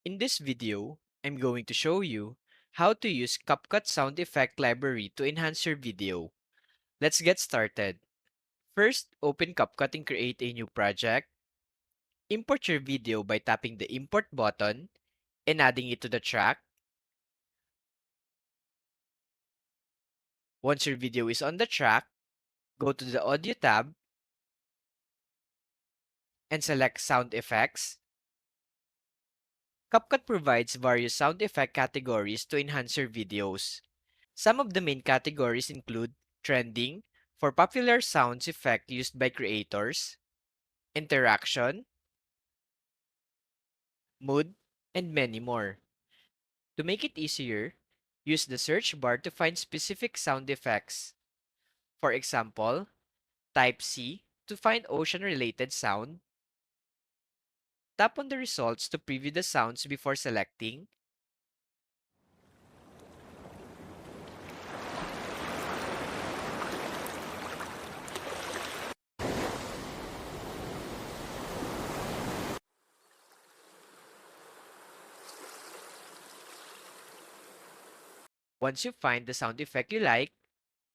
In this video, I'm going to show you how to use CapCut sound effect library to enhance your video. Let's get started. First, open CapCut and create a new project. Import your video by tapping the import button and adding it to the track. Once your video is on the track, go to the audio tab and select sound effects. CapCut provides various sound effect categories to enhance your videos. Some of the main categories include trending, for popular sounds effect used by creators, interaction, mood, and many more. To make it easier, use the search bar to find specific sound effects. For example, type C to find ocean-related sound, tap on the results to preview the sounds before selecting. Once you find the sound effect you like,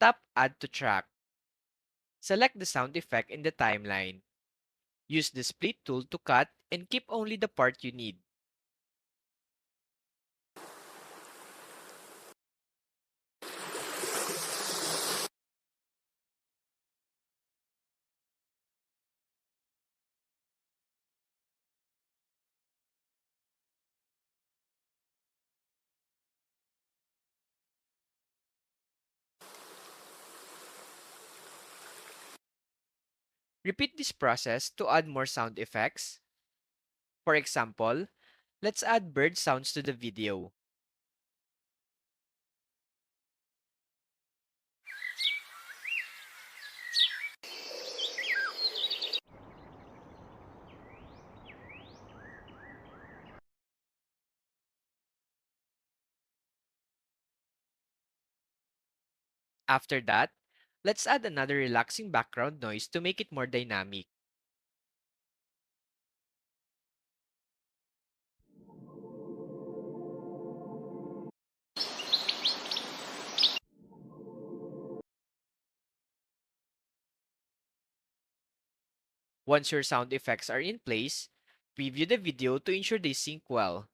tap Add to Track. Select the sound effect in the timeline. Use the split tool to cut and keep only the part you need. Repeat this process to add more sound effects. For example, let's add bird sounds to the video. After that, let's add another relaxing background noise to make it more dynamic. Once your sound effects are in place, preview the video to ensure they sync well.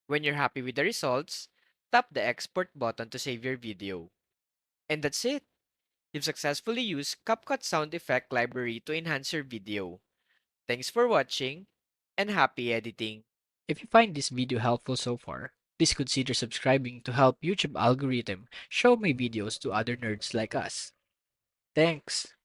When you're happy with the results, tap the export button to save your video. And that's it! You've successfully used CapCut sound effect library to enhance your video. Thanks for watching, and happy editing! If you find this video helpful so far, please consider subscribing to help YouTube algorithm show my videos to other nerds like us. Thanks!